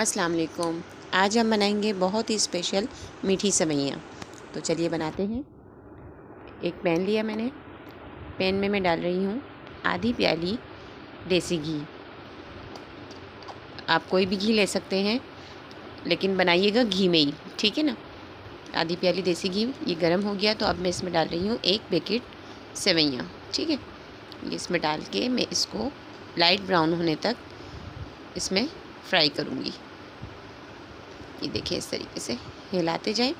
अस्सलाम वालेकुम। आज हम बनाएंगे बहुत ही स्पेशल मीठी सेवइयाँ। तो चलिए बनाते हैं। एक पैन लिया मैंने, पैन में मैं डाल रही हूँ आधी प्याली देसी घी। आप कोई भी घी ले सकते हैं, लेकिन बनाइएगा घी में ही, ठीक है ना। आधी प्याली देसी घी ये गर्म हो गया, तो अब मैं इसमें डाल रही हूँ 1 पैकेट सेवइयाँ, ठीक है। ये इसमें डाल के मैं इसको लाइट ब्राउन होने तक इसमें फ्राई करूँगी। ये देखिए, इस तरीके से हिलाते जाएं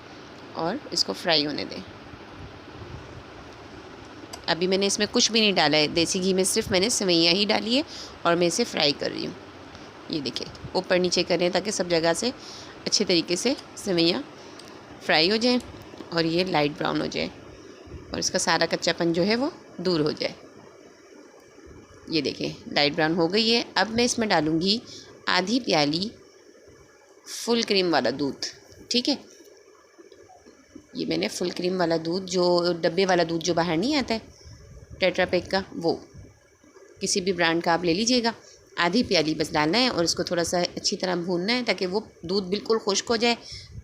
और इसको फ्राई होने दें। अभी मैंने इसमें कुछ भी नहीं डाला है, देसी घी में सिर्फ मैंने सेवइयाँ ही डाली है और मैं इसे फ्राई कर रही हूँ। ये देखिए, ऊपर नीचे करें ताकि सब जगह से अच्छे तरीके से सेवइयाँ फ्राई हो जाएं और ये लाइट ब्राउन हो जाए और इसका सारा कच्चापन जो है वो दूर हो जाए। ये देखिए, लाइट ब्राउन हो गई है। अब मैं इसमें डालूँगी आधी प्याली फुल क्रीम वाला दूध, ठीक है। ये मैंने फुल क्रीम वाला दूध, जो डब्बे वाला दूध जो बाहर नहीं आता है टेट्रा पैक का, वो किसी भी ब्रांड का आप ले लीजिएगा। आधी प्याली बस डालना है और इसको थोड़ा सा अच्छी तरह भूनना है ताकि वो दूध बिल्कुल खुश्क हो जाए।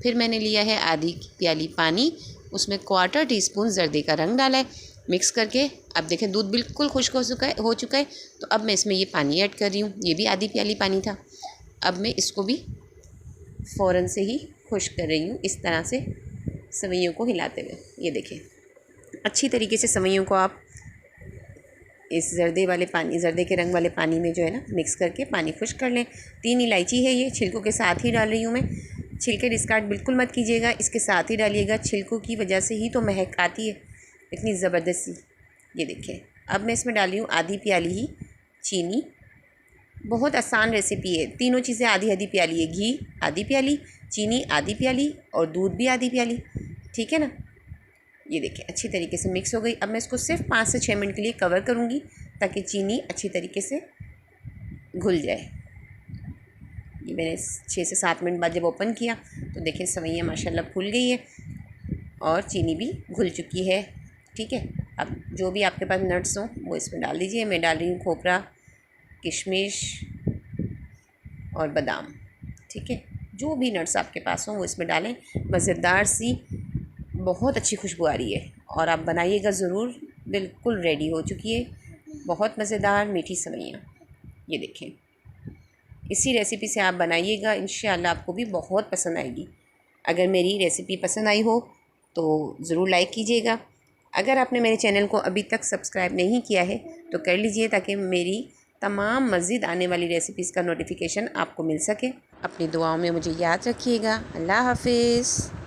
फिर मैंने लिया है आधी प्याली पानी, उसमें 1/4 टीस्पून जर्दे का रंग डाला है, मिक्स करके। अब देखें, दूध बिल्कुल खुश्क हो चुका है। तो अब मैं इसमें ये पानी ऐड कर रही हूँ। ये भी आधी प्याली पानी था। अब मैं इसको भी फ़ौरन से ही खुश्क कर रही हूँ, इस तरह से सेवइयों को हिलाते हुए। ये देखिए, अच्छी तरीके से सेवइयों को आप इस जर्दे के रंग वाले पानी में जो है ना मिक्स करके पानी खुश्क कर लें। 3 इलायची है, ये छिलकों के साथ ही डाल रही हूँ मैं। छिलके डिस्कार्ड बिल्कुल मत कीजिएगा, इसके साथ ही डालिएगा। छिलकों की वजह से ही तो महक आती है इतनी ज़बरदस्ती। ये देखिए, अब मैं इसमें डाल रही हूँ आधी प्याली ही चीनी। बहुत आसान रेसिपी है, तीनों चीज़ें आधी आधी प्याली है। घी आधी प्याली, चीनी आधी प्याली और दूध भी आधी प्याली, ठीक है ना। ये देखिए, अच्छी तरीके से मिक्स हो गई। अब मैं इसको सिर्फ 5 से 6 मिनट के लिए कवर करूँगी ताकि चीनी अच्छी तरीके से घुल जाए। ये मैंने 6 से 7 मिनट बाद जब ओपन किया तो देखिए, सेवइयाँ माशाल्लाह फूल गई है और चीनी भी घुल चुकी है, ठीक है। अब जो भी आपके पास नट्स हों वो इसमें डाल दीजिए। मैं डाल रही हूँ खोपरा, किशमिश और बादाम, ठीक है। जो भी नट्स आपके पास हों वो इसमें डालें। मज़ेदार सी बहुत अच्छी खुशबू आ रही है और आप बनाइएगा ज़रूर। बिल्कुल रेडी हो चुकी है बहुत मज़ेदार मीठी सेवइयाँ। ये देखें, इसी रेसिपी से आप बनाइएगा, इंशाअल्लाह आपको भी बहुत पसंद आएगी। अगर मेरी रेसिपी पसंद आई हो तो ज़रूर लाइक कीजिएगा। अगर आपने मेरे चैनल को अभी तक सब्सक्राइब नहीं किया है तो कर लीजिए ताकि मेरी तमाम मज़ीद आने वाली रेसिपीज़ का नोटिफिकेशन आपको मिल सके। अपनी दुआओं में मुझे याद रखिएगा। अल्लाह हाफिज़।